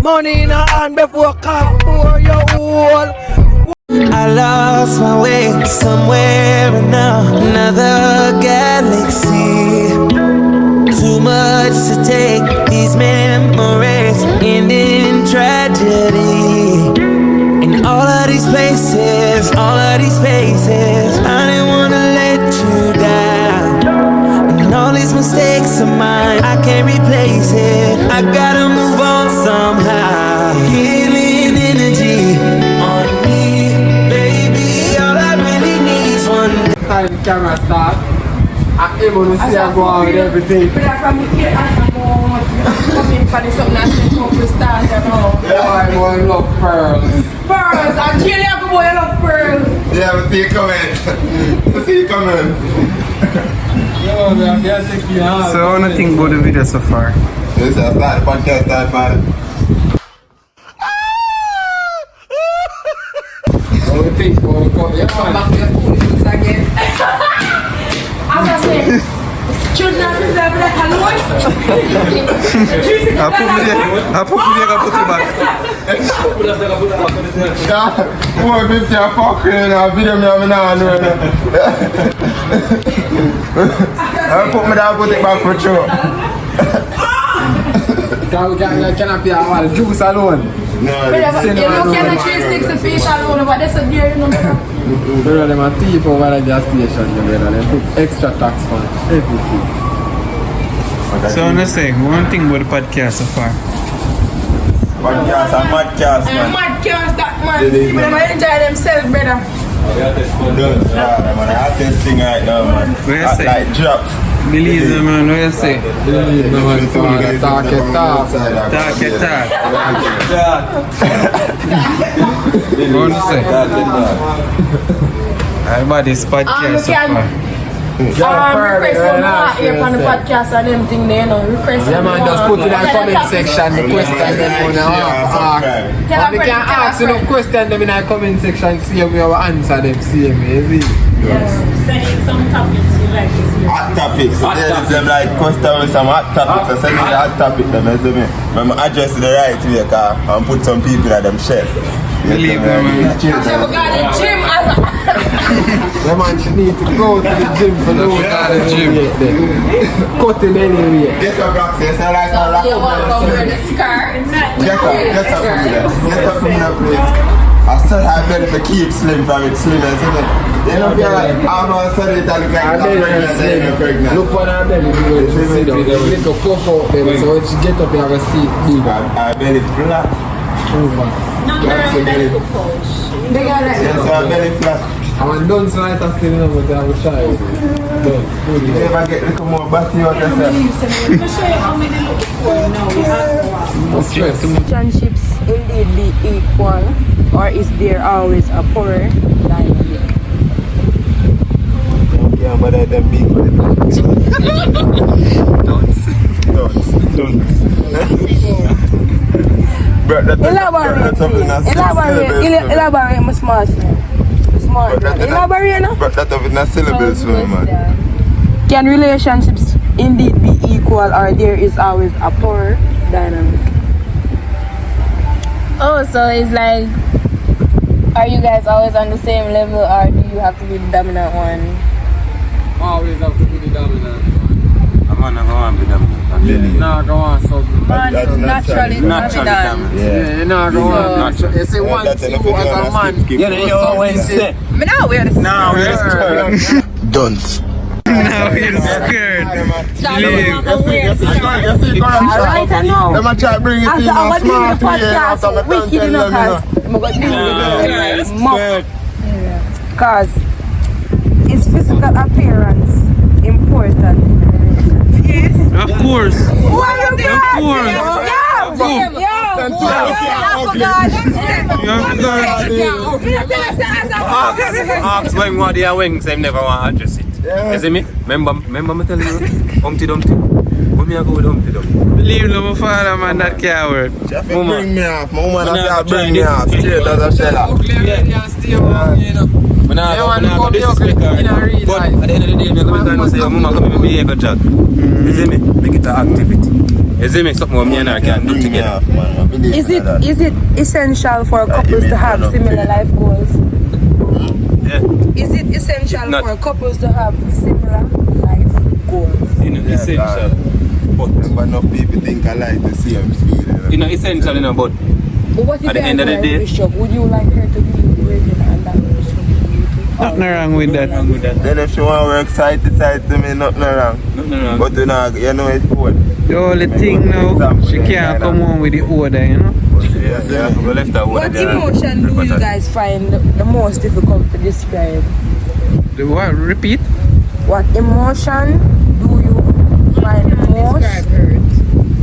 Money in a hand before cock for your whole. I lost my way somewhere in another galaxy. Too much to take, these memories end in tragedy. In all of these places, all of these faces, I didn't wanna let you down. And all these mistakes of mine, I can't replace it. I gotta move on somehow. Healing energy on me, baby. All I really need is one day. Time the camera start, I'm able to see I go on with everything. But I come here and I'm coming for the something that's going to start and all. I want to love pearls. Pearls, I'm killing you, boy, I love pearls. Yeah, we'll see you coming. We'll see you coming. Yo, man, I can't take you out. So I want to think about the video so far. This is start the podcast, start man. What do you think? What do you Come back to your foolishness again. I'm going to say, children are people that are alone. I put it back. Yeah, boy, bitch, you're fucking in a video me having on right now. I put me down, put it back for sure. Can I be a juice alone? No, But you look at the 3 sticks of fish alone, but that's a deer, you know. Brother, them a thief over the gas station, brother. They put extra tax on everything. So I want to say one thing about the podcast so far. podcast, a madcast, And man. mad cars that man, They people them enjoy themselves, brother. Done, man. I have this thing right now, man. Where you Act say? like drops. Believe me, man, what you say? Believe no man, father, talk it talk. Talk your talk. What you say? About this podcast so far. Request for more here on the podcast and them thing there, you know. Request Yeah for man, more. just put in the comment section the question them wanna ask. And we can ask you the question them in the comment section, see if we will answer them, see me, you see? Send some topics you like to see. Hot topics. So there's them like customers some hot topics. I send me the hot topic them, you see me? I'm address the right way, car, and put some people at them chef. Believe me, man. I've got the gym as a... Yeah man, she need to go to the gym for the gym. Cut him anyway. Get up, Roxy. It's not like a rock. You want to wear the skirt? Get up from there. Get up from there, please. I still have better to keep slim from it, slim, isn't it? You know, if you're like, I'm going to study it and you're pregnant. Look what her belly do when she sit down. She need to puff out them, so when she get up, you have a seat big. I belly flat. No, That's a belly. They got it. Yes, I belly flat. I'm done tonight, I'm still in but I will try. Done. Good. You never get a little more battery out yourself. I'll show you how many look for now. We have No stress. Relationships indeed be equal, or is there always a power dynamic? Yeah, but I them big. Don't. But Elaborate, my smart friend. Elaborate, no? But that of it not syllables for me, man. Can relationships indeed be equal, or there is always a power dynamic? Oh, so it's like, are you guys always on the same level, or do you have to be the dominant one? Always have to be the dominant. I'm gonna be dominant. Nah, go on, so Naturally dominant. yeah, you know, go on. You see, once you go as a man, You always say. Me now wear the Now we're scared. Dunce. Now we're scared. Alright, I know. Let me try to bring it As in I'm a going to do smart the way after podcast, my wicked enough, cause I'm going to do it. Because is physical appearance important? Of course. What you Of course. Ask when what they are wings, they never want to address it. You see me? Remember me telling you? Humpty Dumpty. When me I go with Humpty Dumpty? Believe me, my father, man, that can't work. Bring me off. My woman have to bring me off. Straight as a sheller. When I go disrespect her. But at the end of the day, I'm going to say, Mama, come here, behave a job. You see me? Make it an activity. You see me? Something what me and her can do together. Is it essential for couples to have similar life goals? Yeah. Is it essential Not- for couples to have similar life goals? You know, essential. But Remember, enough people think I like the same speed. you know, essential, you know, but But what if At the you end of the have a day- relationship? Would you like her to be working and that relationship? Nothing wrong with that. Then if she want to work side to side to me, nothing wrong. nothing wrong. But you know it's good. The only thing now, she can't come home with the order, you know. Yeah. We left that one What there. emotion do you guys find the most difficult to describe? The what? Repeat? What emotion do you find most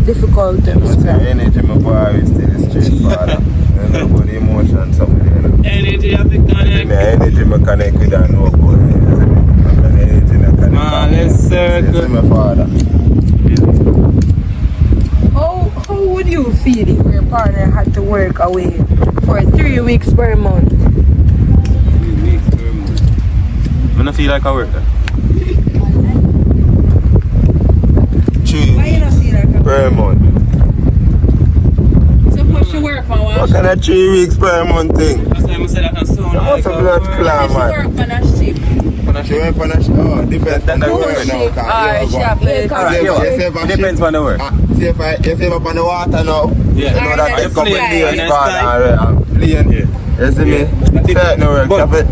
difficult to What's the describe? energy my boy is still straight father. You know, but the emotion something there. Energy of the connect. My energy I connect with and no boy. The energy I connect. Man, let's circle. This is my father. How would you feel if your partner had to work away for 3 weeks per month? I don't feel like I work there. 3 per month. Supposed to work for What what? kind of 3 weeks per month thing? Last time I said that on sound. That must have blood clam, man. Work on a ship. She went on a depends on the work now. Depends on the work. See if I'm up on the water now, Yeah. you know that Yeah. take couple Plane. days Yeah. for I'm playing. Yeah. You see me? Certain work.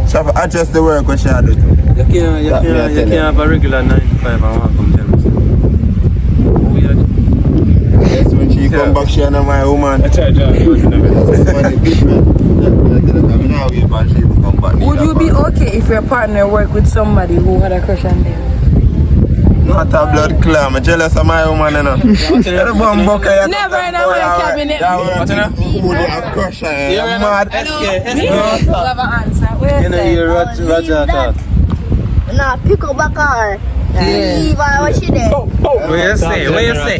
She have to adjust the work when she had to do. You can't have a regular 9 to 5 and want to come tell me something. Yes, when she come back, she and my woman. I try to Money different. Now we back, she will come back. Would you be okay if your partner worked with somebody who had a crush on them? Not a blood clam. I'm jealous of my woman, you know. Never in a work cabinet. Who they have crush on? I'm mad. You have an answer. What you say? Roger talk. Nah, pick up a car. Leave her what she did. What you say? What you say?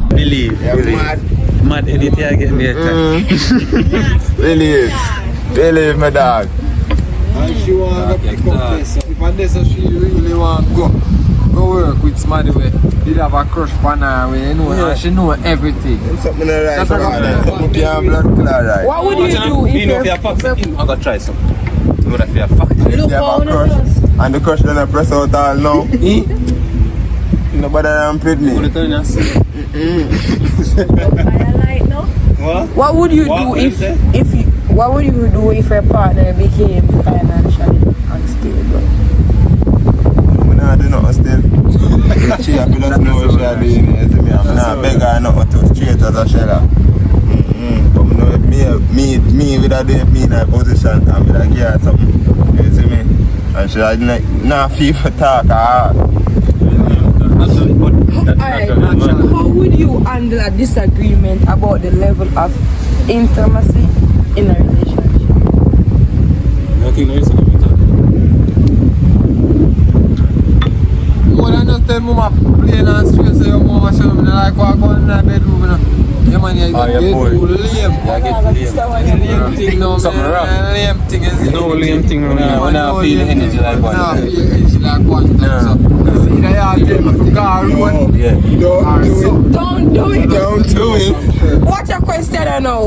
Believe. Yeah, mad. Mad edit here getting there. Believe me, dog. And she want to pick up this. If and this she really want to go work with somebody where did have a crush on her, where you know, and she know everything. Something right. That's a good Something can blood clot right. What would you do if You know, if you're fucked, I'm gonna try something. You know, if you're fucked. If you have a crush, and the crush then I press out all now. Nobody am with me. What would you do if what would you do if your partner became financially unstable? I'm not doing nothing still. She have to just know what she are doing. You see me? I'm not beg her not to straight as a sheller. But I know if me with her do me in a position and with her give her something. You see me? And she like not feel for talk or Alright, how would you handle a disagreement about the level of intimacy in a relationship? Nothing nice about More than just tell mama plain and straight, say your mama show me like what go in the bedroom, you know. Yeah man, you get too lame. Lame thing now, Something man. wrong. Lame thing is it? No lame thing wrong. Yeah, When I feel the energy like one. Nah, feel energy like one. So, see that you tell me to go road. Yeah. Don't do it. don't do it. What's your question now?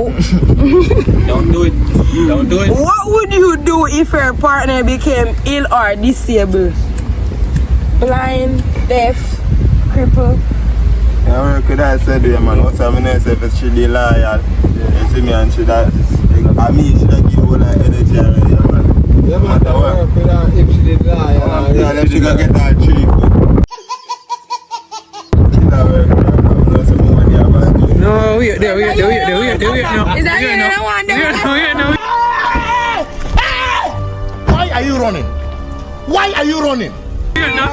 Don't do it. Don't do it. What would you do if your partner became ill or disabled? Blind, deaf, crippled? I work with her said, yeah, man. What's her name? Say if she loyal. You see me and she that. I mean, she that give all her energy already, man. Yeah man, I work with her if she did lie. Yeah, then she gonna get her 3 foot. She that work with her. I know some money about it. No, wait no. Is that you that want them? No. Why are you running? Why are you running? No.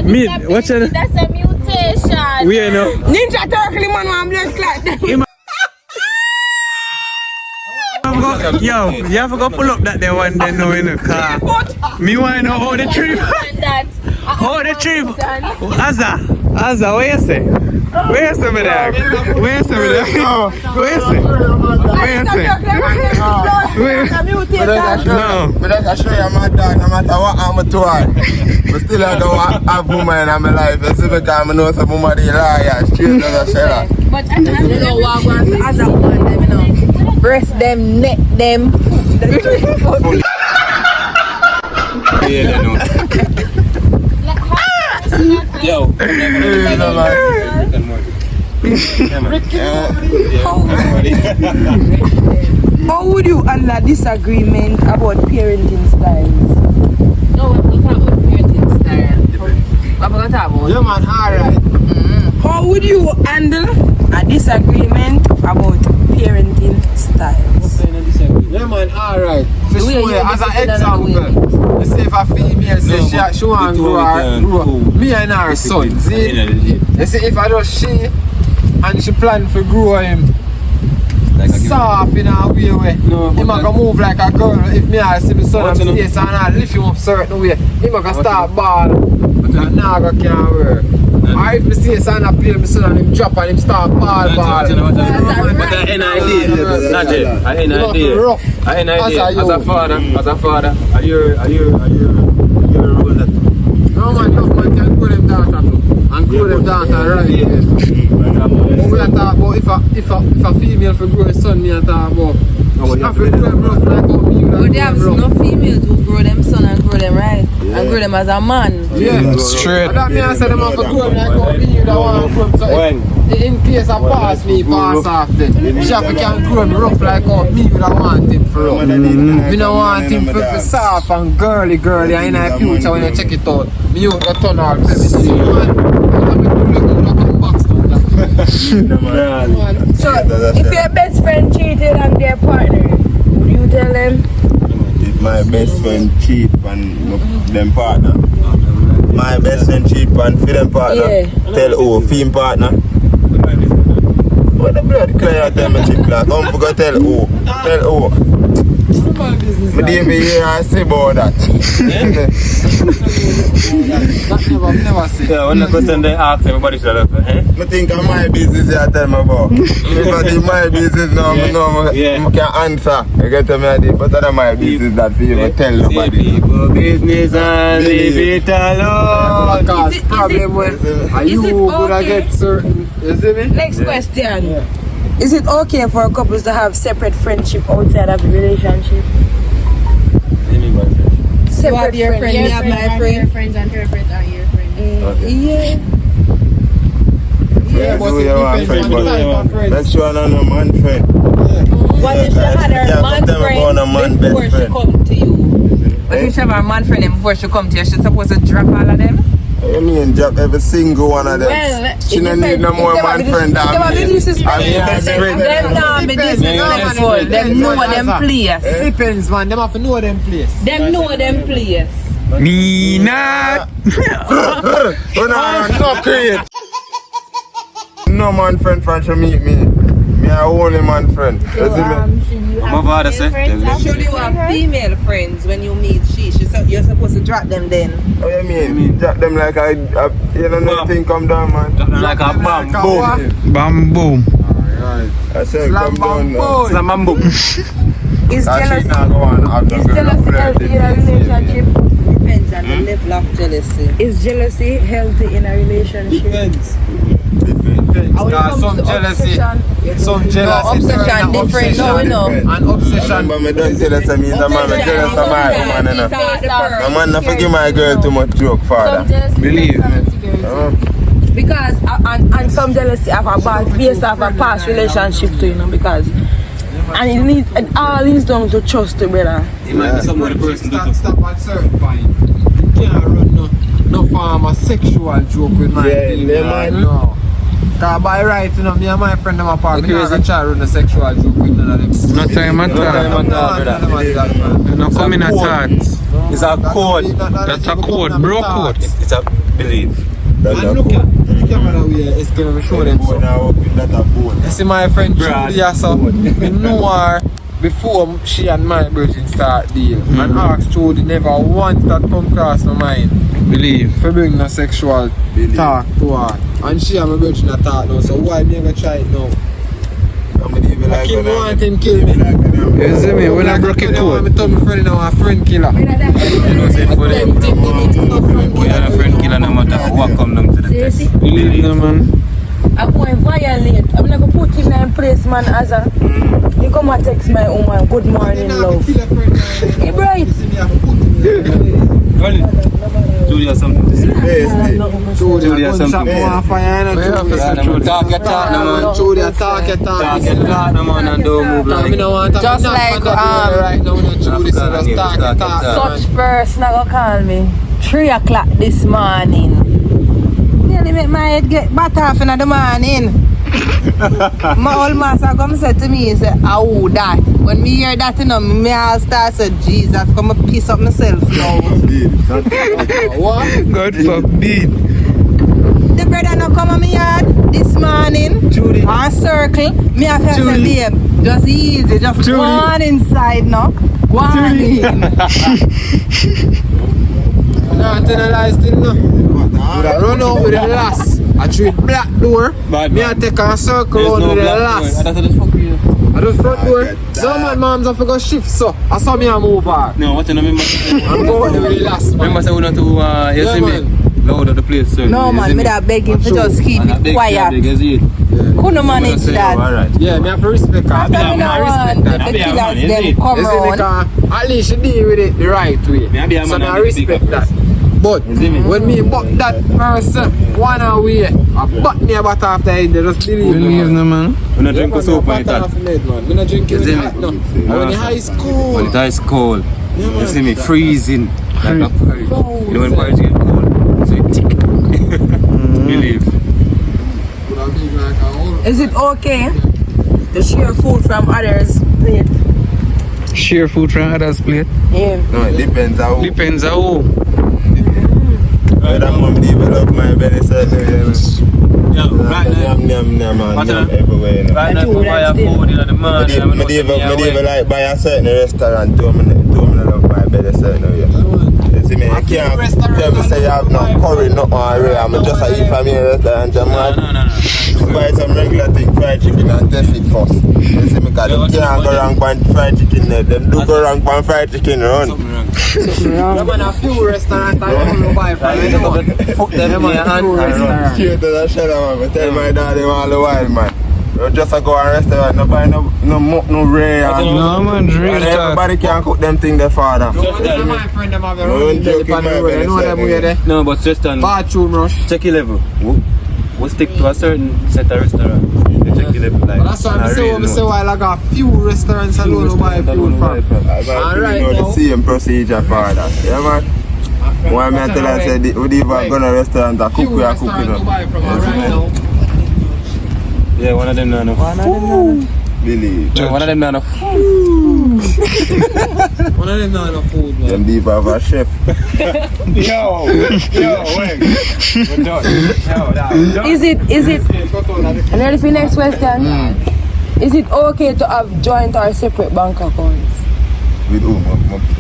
Me, watch it. That's a mutation. We know. Ninja Turkey man want bless like that. Yo, you have to go pull up that there one day now in the car. Me want to know how the trip. How the trip. Azza, what you say? Where you say, my dog? Where you say, my dog? Where you say? But I show you my dog, no matter what I'm to her. But still I don't have woman in my life. You see, because I know some woman is liar, straight as a sheller. But I You know what as a woman, them, you know. Breast them, neck them, Yo. How would you handle disagreement about parenting styles? No, we're going to talk about parenting style. What we're going to talk about? Yeah, man, alright. How would you handle a disagreement about parenting styles? Yeah, man, alright. The way you As an discipline and the way example, you say if a female says she want to grow me and her son, see? You see, if I just she and she plan to grow him soft in a way where him a go move like a girl. If me I see my son and face and I lift him up certain way, him a go start ball. But now I can't work. Or if me see son and play my son and him drop and him start ball. But an idea. Not it. An idea. An idea. As a father, are you role that? No man, enough man can grow them daughter too. And grow them daughter right. But we are talking about if a female for grow a son, me are talking about. She have to grow them rough like how me would But there have are grown no rough. females who grow them son and grow them right. And grow them as a man. Yeah, Straight. But that me I say them have to grow them like how me would have want to grow them. So in case I pass me, pass off then. She have to can grow him rough like how me would have want him for rough. Me don't want him for soft and girly and in the future when you check it out, me you go turn all feminine. Man, So, if your best friend cheated on their partner, would you tell them? If my best friend cheat on them partner, my best friend cheat on for them partner, Yeah. tell who, film partner. What the blood clear tell me cheat like, come for go tell who, But even here I say about that. Never say. Yeah, when the question they ask, everybody should have I think of my business I tell me about. If I do my business now, I can answer. You get to me, but that's my business that people tell nobody. people business and leave it alone. Because problem when you gonna get certain, you see me? Next question. Is it okay for couples to have separate friendship outside of the relationship? Separate Your friend, me have my friend. Your friends and her friends are your friends. Yeah. Yeah, but do it you want depends friend, on the type of but friends. let's show another man friend. What if she had her Yeah, man tell me about a man friend before best she friend. come to you? But if she have her man friend before she come to you, she's supposed to drop all of them? I mean, drop every single one of them. Well, She don't need no more man friend than me. Them not be disrespectful. Them know them place. Depends man, them have to know them place. Them know them place. Me not. No create. No man friend to meet me. Me a only man friend. You see me? My father said, Should you have female friends when you meet you're supposed to drop them then? What you mean? Drop them like you know nothing come down, man. like a bamboo. Bamboo. I said come down now. Slam bamboo. Is That shit jealousy not go on after girl healthy flirting. in a relationship? Depends on the level of jealousy. Is jealousy healthy in a relationship? Depends. When it comes Some to jealousy. obsession, Some jealousy. obsession different, no, we know. And obsession. But me don't jealous of me, the man me jealous of my woman, you know. The man not forgive my girl too much joke, father. Believe me. Because and some jealousy have a bad base of a past relationship too, you know, because and it all leads down to trust, brother. It might be some other person to Stop at certain point. You can't run no form of sexual joke with my female. man. No. Cause by right, you know, me and my friend them apart, me not gonna try to run a sexual joke with none of them. No time at all. No coming at that. It's a code. That's a code, bro code. It's a belief. That's And a look phone. at the way it's gonna show them so. Now with that a phone. You see my friend Brad. Julia, so we know her before she and my virgin start deal. And asked Judy never once that come across my mind Believe. for bring no sexual talk to her. And she and my virgin a talk now, so why me gonna try it now? Kim want him kill me. You see me? When I broke it I code. told my friend now a friend killer. You know, say for them, we are a friend killer no matter what come them to the test. Believe no man. I'm going violate. I'm not going to put him in place, man, as a... You come and text my woman, good morning, love. Hey, bright. Judy has something to say. Judy has something to say. Talk your talk, no man. Judy, talk your talk. Talk your talk, no man, and don't move like Just like, right now, Judy, so just talk your talk. Such person go call me 3 o'clock this morning. Nearly make my head get bat off in the morning. My old master come say to me, he say, oh that. When me hear that, you know, me all start say, Jesus, come and piss up myself now. What? God forbid. The brother no come on me yard this morning. Judy. On circle. Me have to say, babe, just easy, just Judy. go on inside now. Go on in. Nah, tell a lie still no. I run out with the lass. I treat black door. Me I take a circle around with the lass. That's what the fuck you. I do front door. Some man moms have to go shift so. I saw me a move her. No, what you know, remember? I'm going with the lass, man. Remember say we not to, you see me? Loud of the place, sir. No man, me that beg him to just keep it quiet. Couldn't manage that. Yeah, me have to respect her. After me now want the killers them come You see me, round. at least she deal with it the right way. So I respect that. But when me buck that person one away, I butt me about after it, they just believe Believe no man. We not drink soap when it's hot. We not drink it when it's hot no. When it's high school. When it's cold. You see me freezing like a porridge. You know when porridge get cold? So it tick. Believe. Is it okay to share food from others' plate? Share food from others' plate. Yeah. No, it depends how. Depends on who. Whether mom develop my belly certain Yeah, right now. Yum everywhere. Right now, we buy a food in the morning. Me even like buy a certain restaurant, two minutes love my belly certain way. You see me, you can't tell me say you have no curry, no oil. I'm just a eat from your restaurant, man. Buy some regular thing, fried chicken and test it first. You see me, because them can't go wrong with fried chicken there. Them do go wrong with fried chicken run. I'm in a few restaurants I don't buy from. Fuck them in your hand. Straight to the shelter, man. Tell my daddy all the while, man. You just go to a restaurant, no buy no rare. No man, drink And that. everybody can cook them thing there, father. My friend them have a No, run joke, on the my road. I know them way there. No, but just on Bathroom rush. check your level. We stick to a certain set of restaurant. You check your level like. But that's why I say while I got a few restaurants I don't know buy food from. Alright, You know the now. same procedure, father. Yeah, man. Why me I tell her, say, we even go to a restaurant and cook, we are cooking restaurants to up. buy from right now. Yeah, one of them not enough. Believe. One of them not enough. One of them not enough food, man. Them deep have a chef. Is it, I'm ready for the next question. Is it okay to have joint or separate bank accounts? With who?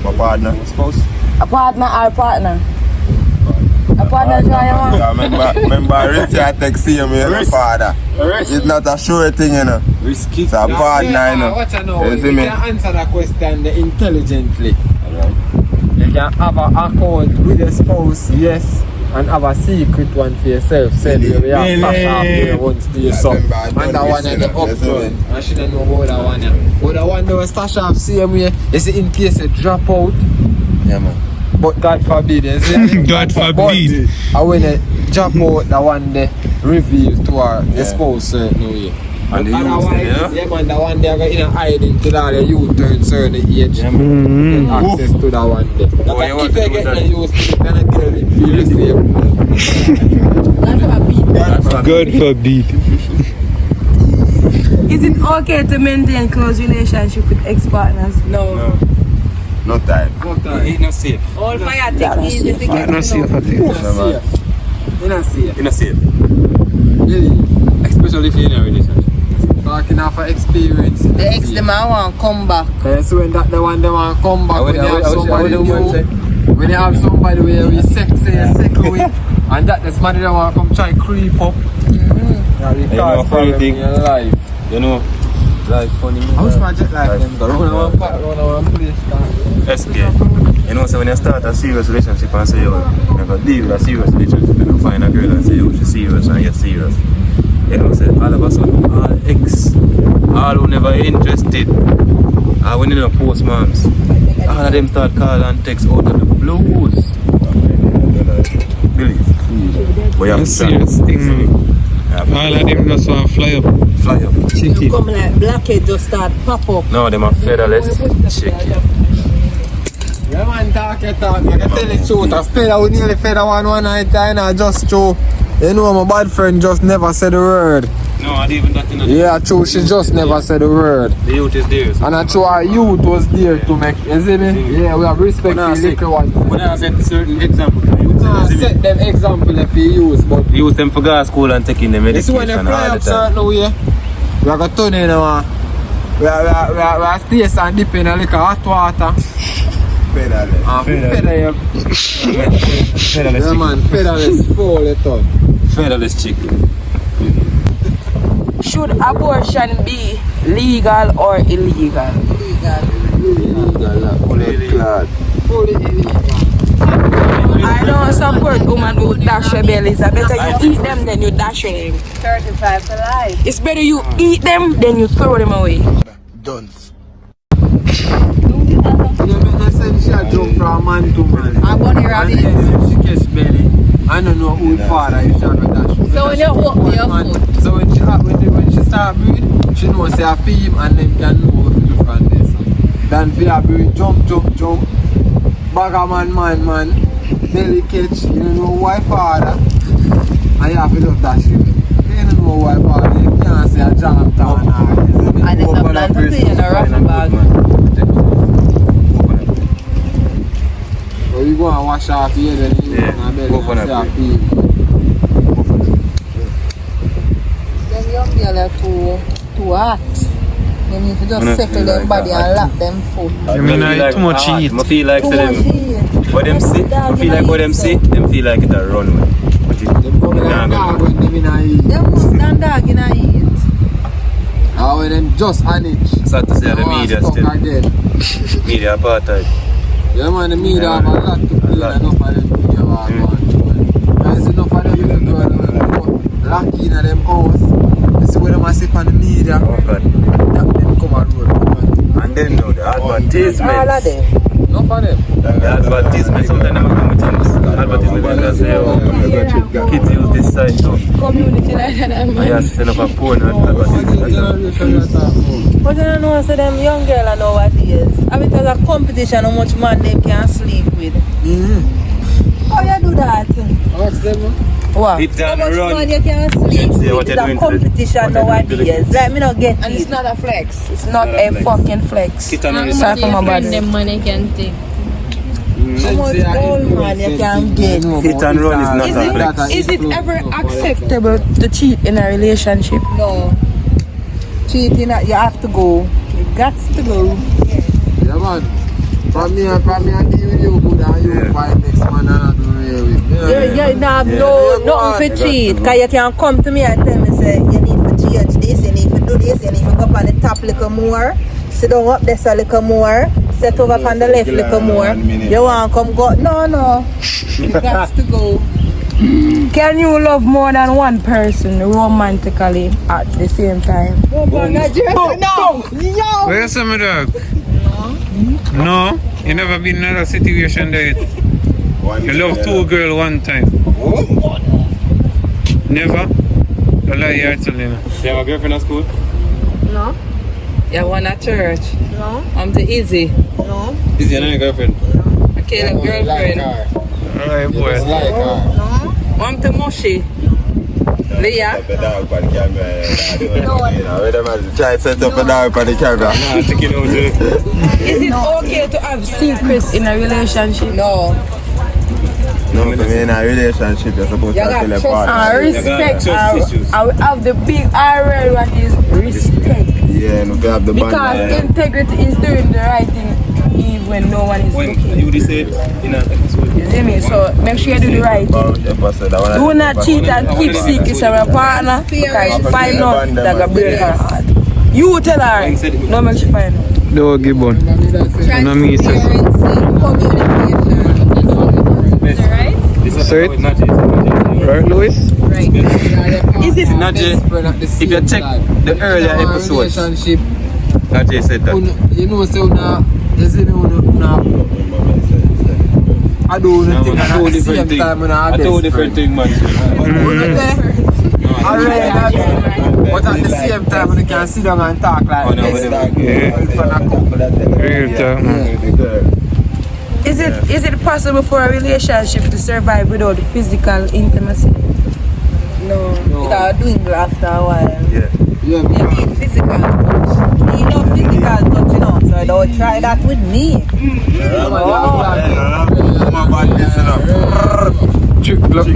My partner. Spouse. A partner or partner? A partner join your one? Yeah, remember Richie I text him with your father. It's not a sure thing, you know. Risky. It's a partner, you know. Watch out now. You You see me? can answer that question intelligently. You can have an account with your spouse, yes, and have a secret one for yourself. Say you have stash off there once to your son. Remember, I done And that this, one you at the know. You see me? upfront. I shouldn't know about that one. Yeah. But the one that was stash off same way, you see in case you drop out. Yeah, man. But God forbid, you see? God forbid. And when you drop out, the one they reveal to her spouse certain way. And the youth, Otherwise, yeah man, the one they are going to hide into all the youth turn certain age. Yeah, man. Get access to that one day. Oh, you want If to you do get that? the youth, you can tell it feel the same. God forbid. Is it okay to maintain close relationship with ex-partners? No. No time. It's not safe. All fire techniques if you I don't see if I think. You know, see it. It's not safe. Really? Especially if you're in a relationship. Talking off of experience. The ex them I want come back. So when that the one they want come back, when you have somebody the woman say? new, when you have somebody where you sexy and second with, and that the somebody that want to come try creep up. Yeah, You know a funny thing? in your life. You know, Life funny. I wish my jet like them. Go round one place. SK. You know, so when you start a serious relationship and say, yo, you're going to deal with a serious relationship and you find a girl and say, yo, she's serious and you're serious. You know, so all of a sudden, all ex, all who never interested, and when you know post moms, all of them start calling and text out of the blues. Believe. But you have to serious thing. All of them just want to fly up. Fly up. Check it. Come like blackhead just start pop up. No, them are featherless. Check it. Yeah man, talk. I can tell the truth. I feather, we nearly feather one night and I just true. You know my bad friend just never said a word. No, I didn't even that in the Yeah, true, she just never said a word. The youth is there. So. And I true our youth was there to make, you see me? Yeah, we have respect for the little ones. When I set certain example for you. I set them example if you use, but you use them for gas school and taking them medication all the time. It's when they fly up certain way, we are going to turn in we are stay and dip in a little hot water. Featherless. Featherless. Yeah man, featherless full it up. Featherless chicken. Should abortion be legal or illegal? Fully illegal. I know some poor woman who dash your bellies. I better you eat them than you dash them. 35 for life. It's better you eat them than you throw them away. Dunce. You make no sense she jump from man to man. I'm bunny rabbit. And she catch belly. I don't know who father is trying to dash. So when you walk with your foot. So when she start breathing, she knows say a feem and them can know what to do from this. Then for her breathe, jump. Bagger man. Belly catch, you don't know why father. And you have to just dash him. You don't know why father. You can't say a jam down. And then the plan to pay in a rough bag. So you go and wash off here, then you go and say a feem. Them young girls are too hot. You need to just settle their body and lock them foot. I mean, I too much heat. I feel like Too much heat. what them see, I feel like what them see, them feel like it's a runway. But Them come like dog when them in a heat. Them must stand dog in a heat. Or when them just an inch. sad to say the media still. Again. Media apartheid. Yeah man, the media have a lot to play enough of them media war man. There's enough of them little girls lucky in them house. You see where them are sit on the media. Oh God. Them come and roll. And then no, the advertisements. All of them. Enough of them. The advertisement, sometimes I'm going to things. Advertisement because say, oh, kids use this site too. Community like that. I just send up a porn advertisement. But you don't know, so them young girls nowadays, I mean, there's a competition how much man they can sleep with. How you do that? Ask them. What? Hit and how much run. man you can sleep See with? what It's you're a doing competition nowadays. Let me not get And it. it's not a flex. It's not a fucking flex. Hit and run is Sorry for my body. Them money can take. How much old man you can get? Hit and run is not a flex. Is it ever acceptable to cheat in a relationship? No. Cheating, you have to go. You got to go. Yeah man. From me and deal with you good and you find next man and I do real with. Nothing for cheat. Because you can come to me and tell me, say, you need to change this, you need to do this, you need to go up on the top a little more, sit down up there a little more, set over on the left a little more. You want to come go? No. You got to go. Can you love more than one person romantically at the same time? Where's some of dog? No. You never been in another situation that you love two girls one time. Never? I lie here telling you. You have a girlfriend at school? No. You want at church? No. I'm the easy. No. Is your name girlfriend? Okay, the girlfriend. Alright, boy. Like her. No. I'm the mushy. Leah. Try to set up a dog for the camera. Is it okay to have secrets in a relationship? No. No, for me in a relationship, you're supposed to tell a partner. I respect. I will have the big RL what is respect. Yeah, and if you have the band. Because integrity is doing the right thing even when no one is looking. You say in a episode. You see me? So make sure you do the right thing. Do not cheat and keep secrets from your partner because you find out that will break her heart. You tell her. No, make she find out. Dog Gibbon. No, me say so. Right? Say it. Right, Louis? Right. Is it Najee, if you check the earlier episodes, relationship, Najee said that. you know, so now, you see, I do the thing at the same time when I I told different thing, man. But at the same time when you can sit down and talk like this. Real talk, man. Is it possible for a relationship to survive without physical intimacy? No. Without doing it after a while. Yeah. You need physical touch. You know physical touch, you know, so don't try that with me.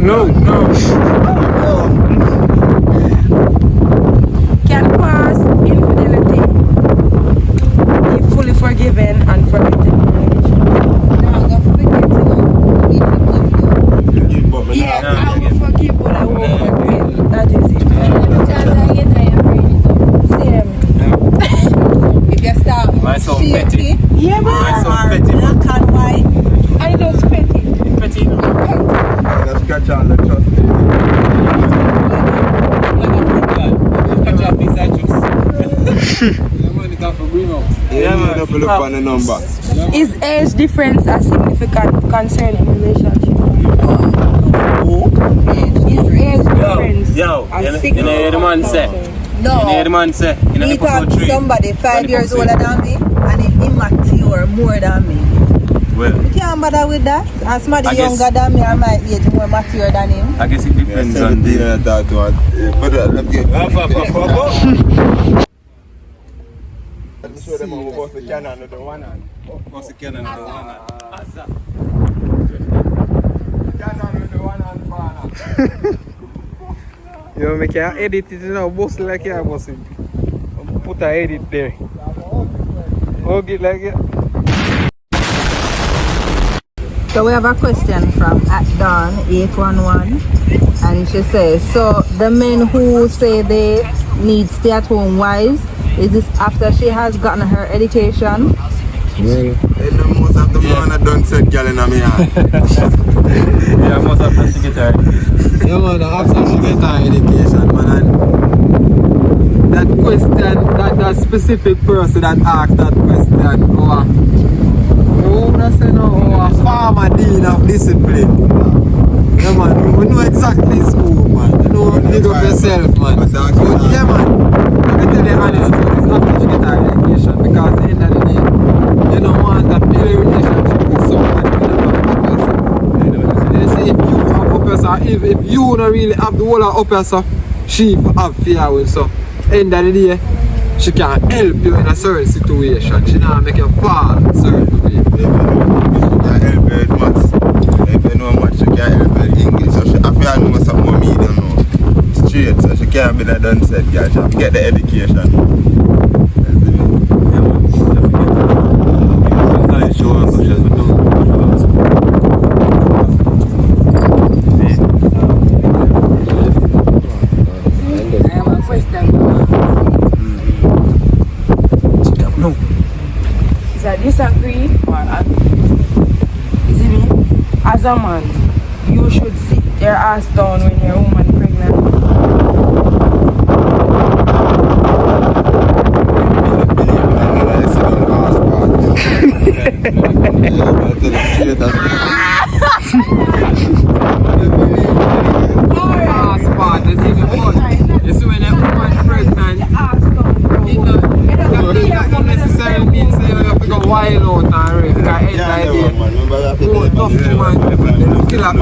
No. Can past infidelity be fully forgiven and forgotten? No, don't forget to Yeah, I will forgive, but I won't forget. That is it. Same. If you start shaky, yeah, man. Black and white. I just petty. Petty. Let's catch on the trust. Yeah, man. Look on the number. Is age difference a significant concern in relationship? Is age difference Yo, a you know significant the man say. No. You know the man say. In Me talk episode to 3. somebody 5 years older than me and he immature more than me. Well, You can't bother with that. And somebody I guess- younger than me or my age more mature than him. I guess it depends on the. that one. But let's get. Let me show them how we bust the cannon with the one hand. What's the cannon? Cannon with the one hand, father. You make it edit it now, boss like you boss it. Put a edit there. Hug it like it. So we have a question from @dawn811 and she says, so the men who say they need stay-at-home wives, is this after she has gotten her education? And the most of the man that done said girl in me hand. Yeah, most of them to get her. Yeah, man, after she get her education, man, and that question, that specific person that asked that question, a farmer dean of discipline. Yeah, man, we know exactly school, man. You know, big up yourself, man. But, yeah, man, I can tell you honest truth, it's after she get her education, because at the end of the day, you don't want that relationship with somebody with a person. If you have upper, if you don't really have the whole of upper, so she have fear with, so end of the day, she can help you in a certain situation. She not make you fall certain way. If you help her with maths, if you know much, she can't help her with English. So she have to know something more me don't know. Straight, so she can't be that done said girl. She have to get the education. Is that disagree or is it me? As a man, you should sit your ass down when your woman pregnant. You see when a woman pregnant, it not necessarily means that you have to go wild out and rape. Because at the end of the day, tough woman,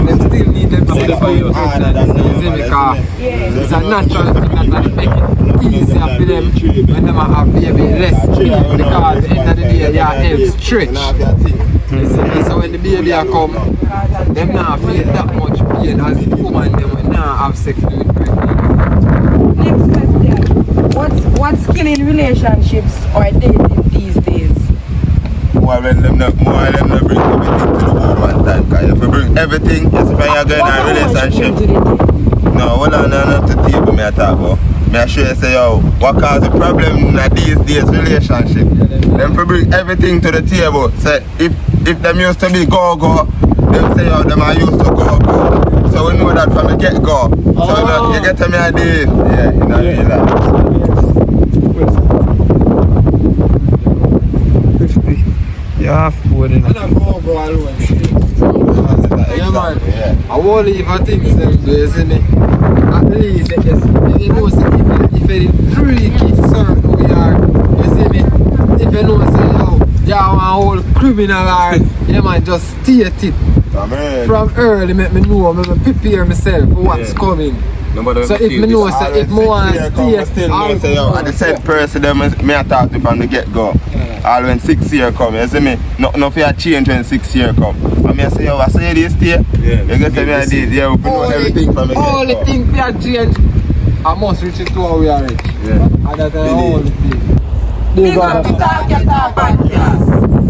them still need them sex for you pregnant. You see me? Because it's a natural thing that make it easier for them when they have baby less speed. Because at the end of the day, your help stretch. You see me? So when the baby come, them not feel that much pain as the woman them when not have sex with pregnancy. Next question. What's killing relationships or dating these days? More when them not bring everything to the board one time. Because if you bring everything, yes, if you're going in a relationship. No, hold on, not to table me I talk about. Me me I sure say yo, what cause the problem in these days relationship? Them for bring everything to the table. Say if them used to be go, them say yo, them I used to go. So we know that from the get go. So you get to me a deal. Yeah, you know real life. Yeah, food in I don't go alone. Yeah, man. I won't leave a thing self, isn't it? At least, you know, if it's freaky certain we are, you see me? If you know, say, yo, you're a whole criminal or, yeah, man, just state it. From early, make me know, make me prepare myself for what's coming. So if me know, say, if me want to stay, I'll say, yo, the said person, them me I talk to from the get-go. All when 6 years come, you see me? No fear change when 6 years come. And me I say, yo, I say this stay. You get to me I did, yeah, we know everything from the get-go. All the things fear change, I must reach it to how we are rich. Yeah. And that's the only thing. Big up the Talk Your Talk podcast.